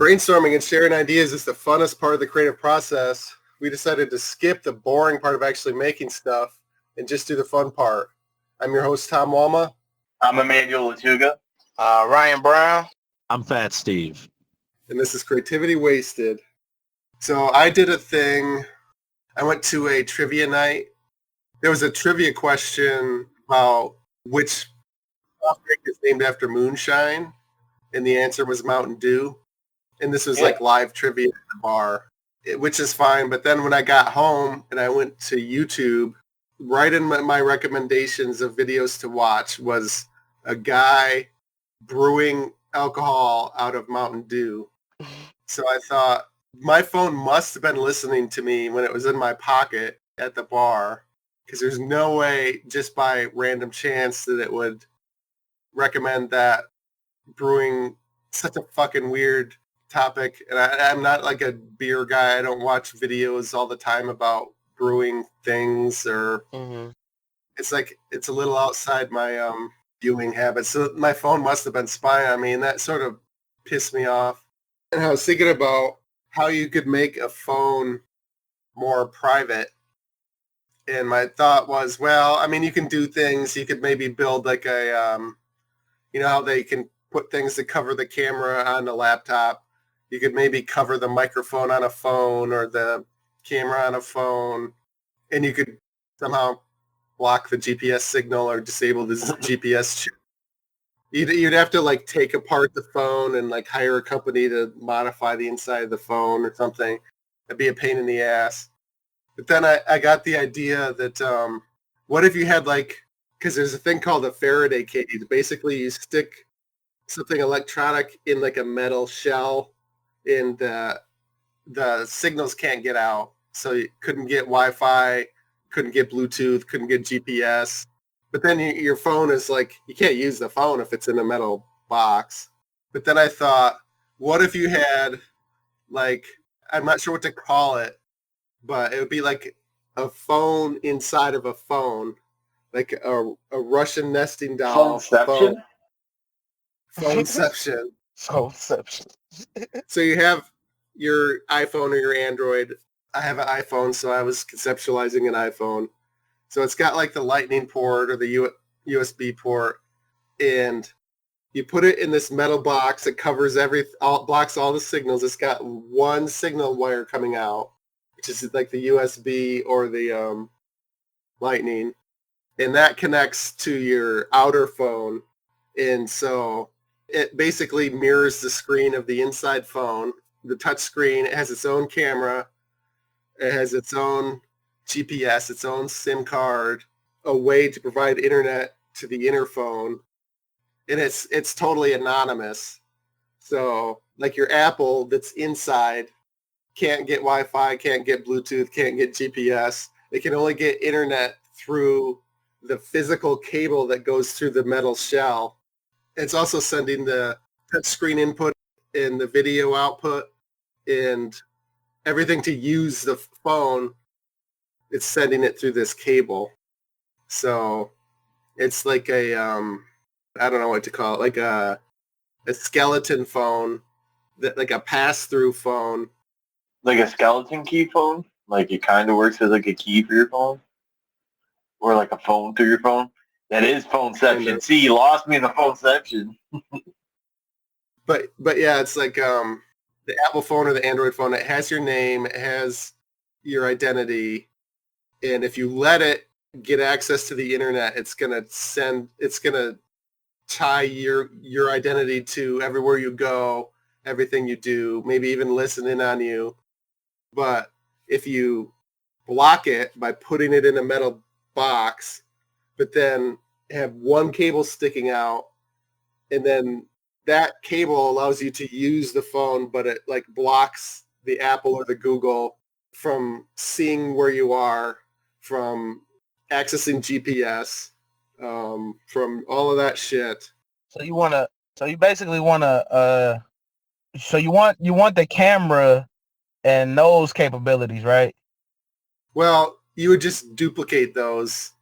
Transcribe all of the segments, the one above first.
Brainstorming and sharing ideas is the funnest part of the creative process. We decided to skip the boring part of actually making stuff and just do the fun part. I'm your host, Tom Walma. I'm Emmanuel Latuga. Ryan Brown. I'm Fat Steve. And this is Creativity Wasted. So I did a thing. I went to a trivia night. There was a trivia question about which soft drink is named after moonshine, and the answer was Mountain Dew. And this was like live trivia at the bar, which is fine. But then when I got home and I went to YouTube, right in my recommendations of videos to watch was a guy brewing alcohol out of Mountain Dew. So I thought my phone must have been listening to me when it was in my pocket at the bar, because there's no way just by random chance that it would recommend that. Brewing, such a fucking weird topic. And I'm not like a beer guy. I don't watch videos all the time about brewing things, or it's like it's a little outside my viewing habits. So my phone must have been spying on me, and that sort of pissed me off. And I was thinking about how you could make a phone more private. And my thought was, well, I mean, you can do things. You could maybe build like a, you know how they can put things to cover the camera on the laptop. You could maybe cover the microphone on a phone or the camera on a phone, and you could somehow block the GPS signal or disable the GPS chip. You'd have to like take apart the phone and like hire a company to modify the inside of the phone or something. That'd be a pain in the ass. But then I got the idea that what if you had like, because there's a thing called a Faraday cage. Basically, you stick something electronic in like a metal shell, and the signals can't get out. So you couldn't get Wi-Fi, couldn't get Bluetooth, couldn't get GPS. But then your phone is like, you can't use the phone if it's in a metal box. But then I thought, what if you had like, I'm not sure what to call it, but it would be like a phone inside of a phone, like a Russian nesting doll. Phoneception? Phoneception. Phoneception. So you have your iPhone or your Android. I have an iPhone, so I was conceptualizing an iPhone. So it's got like the lightning port or the USB port, and you put it in this metal box. It covers blocks all the signals. It's got one signal wire coming out, which is like the USB or the lightning, and that connects to your outer phone. And so it basically mirrors the screen of the inside phone, the touch screen. It has its own camera. It has its own GPS, its own SIM card, a way to provide internet to the inner phone. And it's totally anonymous. So like your Apple that's inside can't get Wi-Fi, can't get Bluetooth, can't get GPS. It can only get internet through the physical cable that goes through the metal shell. It's also sending the touchscreen input and the video output and everything to use the phone. It's sending it through this cable. So it's like a, I don't know what to call it, like a skeleton phone, that like a pass-through phone. Like a skeleton key phone? Like it kind of works as like a key for your phone? Or like a phone through your phone? That is phoneception. See, you lost me in the phoneception. But yeah, it's like the Apple phone or the Android phone. It has your name. It has your identity. And if you let it get access to the internet, it's gonna tie your identity to everywhere you go, everything you do, maybe even listen in on you. But if you block it by putting it in a metal box, but then have one cable sticking out, and then that cable allows you to use the phone, but it like blocks the Apple or the Google from seeing where you are, from accessing GPS, from all of that shit. So you want the camera and those capabilities, right? Well, you would just duplicate those.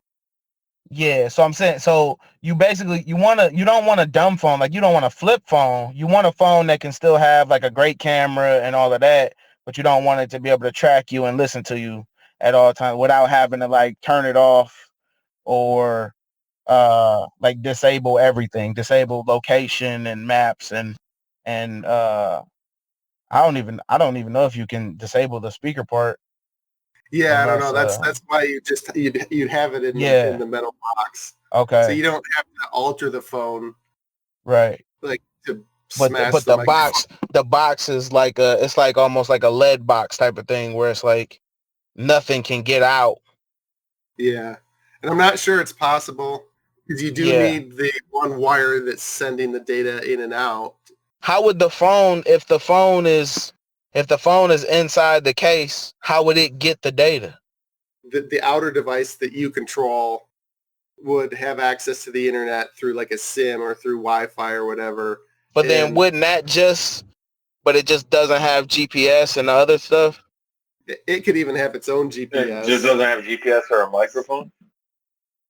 Yeah, so I'm saying, so you basically you don't want a dumb phone, like you don't want a flip phone. You want a phone that can still have like a great camera and all of that, but you don't want it to be able to track you and listen to you at all times without having to like turn it off or like disable everything, disable location and maps and I don't even know if you can disable the speaker part Yeah, I don't unless know. That's why you'd have it in yeah, the metal box, so okay, you don't have to alter the phone right. like to But smash the the microphone. box is like it's like almost like a lead box type of thing where it's like nothing can get out. Yeah, and I'm not sure it's possible because you do Yeah. need the one wire that's sending the data in and out. How would the phone if the phone is inside the case, how would it get the data? The outer device that you control would have access to the internet through like a SIM or through Wi-Fi or whatever. But then And wouldn't that just but it just doesn't have GPS and the other stuff? it could even have its own It just GPS. doesn't have GPS or a microphone.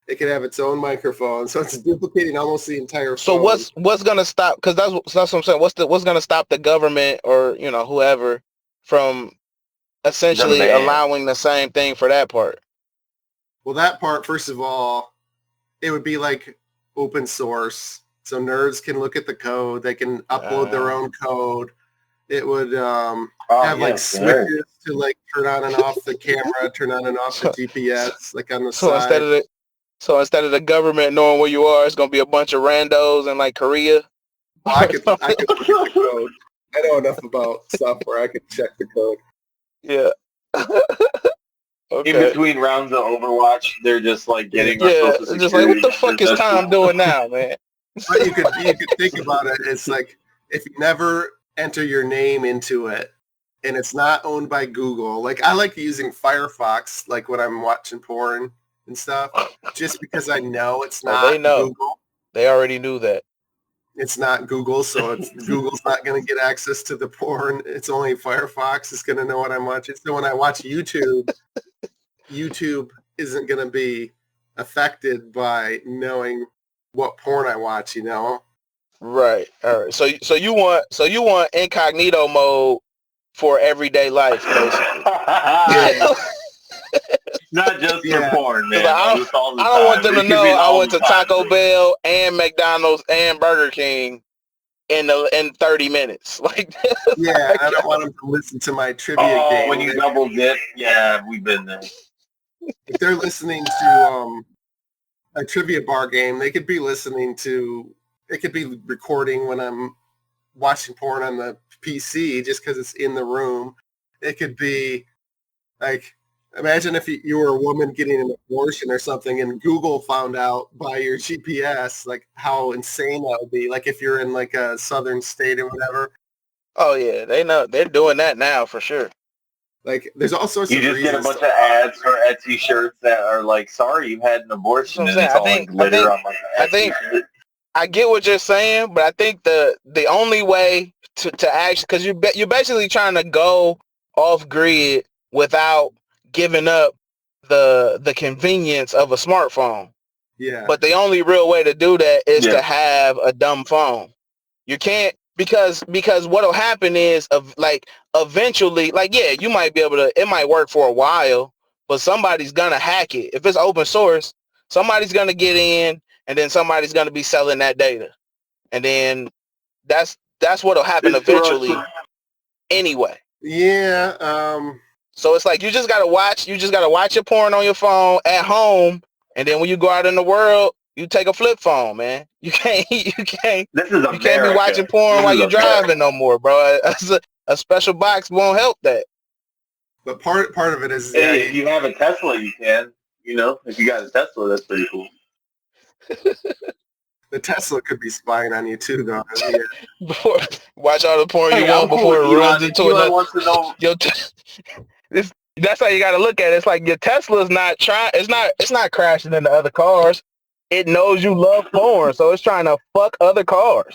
It could have its own microphone. So it's duplicating almost the entire So phone. what's gonna stop? Because that's what I'm saying. What's gonna stop the government or whoever from The essentially man. allowing the same thing for that part? Well, that part, first of all, it would be like open source. So nerds can look at the code. They can upload their own code. It would Oh have like yes, there. switches to like turn on and off the camera, turn on and off the So, GPS, like on the so side. instead of the government knowing where you are, it's gonna be a bunch of randos in like Korea Well, or I something. could look at the code. I know enough about stuff where I could check the code. Yeah. In Okay. between rounds of Overwatch, they're just like getting our Yeah. social It's just like, what security the fuck numbers. is That's Tom cool. doing now, man? But you could think about it. It's like if you never enter your name into it, and it's not owned by Google. Like I like using Firefox, like when I'm watching porn and stuff, just because I know it's Oh, they not know. Google. They already knew that. It's not Google, so Google's not going to get access to the porn. It's only Firefox is going to know what I'm watching. So when I watch YouTube, YouTube isn't going to be affected by knowing what porn I watch. You know? Right. All right. So you want incognito mode for everyday life, basically. Yeah, Not just for yeah. porn, Cause man. Like, it's all I the don't want time. them to It could be know an I all went the to time Taco thing. Bell and McDonald's and Burger King in 30 minutes. Like, Yeah, I don't want them to listen to my trivia Oh, game. when you double dip, yeah, we've been there. If they're listening to a trivia bar game, they could be listening to. It could be recording when I'm watching porn on the PC, just because it's in the room. It could be like, imagine if you were a woman getting an abortion or something, and Google found out by your GPS, like how insane that would be. Like if you're in like a southern state or whatever. oh yeah, they know they're doing that now for sure. Like there's all sorts You of just get a reasons. bunch of ads for Etsy shirts that are like, "Sorry, you had an That's what abortion," I'm and saying. it's all like glitter on like I an Etsy think shirt. I get what you're saying, but I think the only way to actually, because you're basically trying to go off grid without giving up the convenience of a smartphone. Yeah, But the only real way to do that is to Yeah. have a dumb phone. You can't because what'll happen is of like eventually, like yeah, you might be able to. It might work for a while, but somebody's gonna hack it. If it's open source, somebody's gonna get in, and then somebody's gonna be selling that data, and then that's what'll happen It's eventually corruption. anyway. yeah. So it's like you just gotta watch your porn on your phone at home, and then when you go out in the world, you take a flip phone, man. This is You can't be America. watching porn This while is you're America. driving no more, bro. A special box won't help that. But part of it is Hey, if you have a Tesla, you can. You know, if you got a Tesla, that's pretty cool. the Tesla could be spying on you too, though. Yeah. Before watch all the porn you Hey, I'm want cool before with it runs Elon. If into Elon another. wants to know, That's how you got to look at it. It's like your Tesla's not trying. It's not crashing into other cars. It knows you love porn, so it's trying to fuck other cars.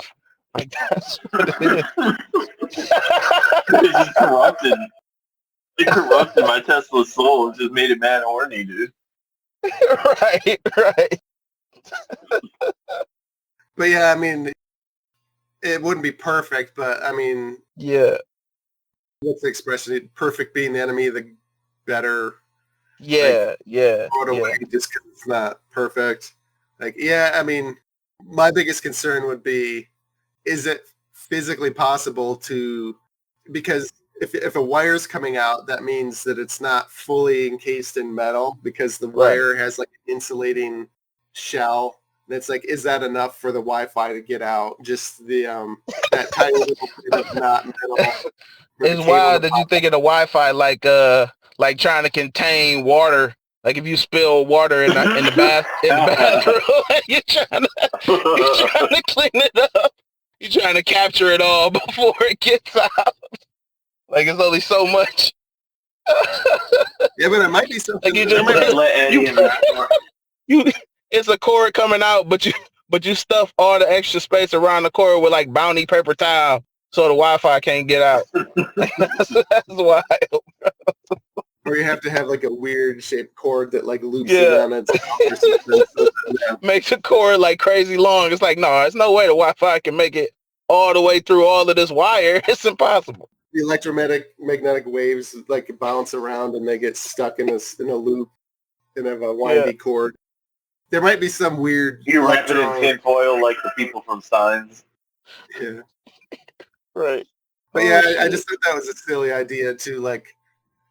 Like that's what it is. it's just corrupted. It corrupted my Tesla soul. It just made it mad horny, dude. Right. But yeah, I mean, it wouldn't be perfect, but I mean, Yeah. what's the expression? Perfect being the enemy of the better. Yeah. Throw it away just because it's not perfect. Like, yeah, I mean, my biggest concern would be, is it physically possible to, because if a wire's coming out, that means that it's not fully encased in metal because the wire has like an insulating shell. And it's like, is that enough for the Wi-Fi to get out? Just the that tiny little bit of not metal. It's wild that you think of the Wi-Fi like trying to contain water. Like if you spill water in the bathroom, you're trying to clean it up. You're trying to capture it all before it gets out. Like it's only so much. Yeah, but it might be something. Like you just let Eddie in that. It's a cord coming out, but you stuff all the extra space around the cord with like bounty paper towel, so the Wi-Fi can't get out. That's wild. Or you have to have like a weird shaped cord that like loops around it. Makes the cord like crazy long. It's like, no, there's no way the Wi-Fi can make it all the way through all of this wire. It's impossible. The electromagnetic waves like bounce around and they get stuck in a loop and have a windy cord. There might be some weird. You wrap it in tinfoil like the people from Signs. Yeah. Right. But yeah, I just thought that was a silly idea to like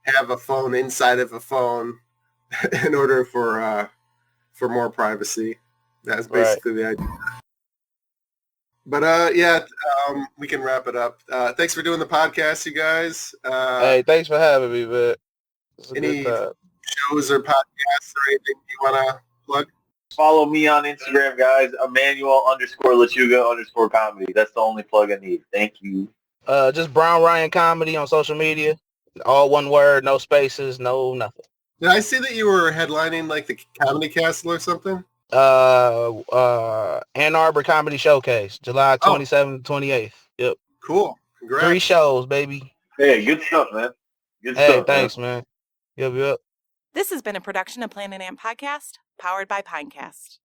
have a phone inside of a phone in order for more privacy. That's basically the idea. But we can wrap it up. Thanks for doing the podcast, you guys. Hey, thanks for having me, man. Any shows or podcasts or anything you want to plug? Follow me on Instagram, guys. Emmanuel_Lechuga_comedy. That's the only plug I need. Thank you. Just Brown Ryan Comedy on social media. All one word, no spaces, no nothing. Did I see that you were headlining like the Comedy Castle or something? Ann Arbor Comedy Showcase, July 27th, 28th. Yep. Cool. Congrats. 3 shows, baby. Hey, good stuff, man. Good stuff. Thanks, man. Yep. This has been a production of Planet Amp Podcast, powered by Pinecast.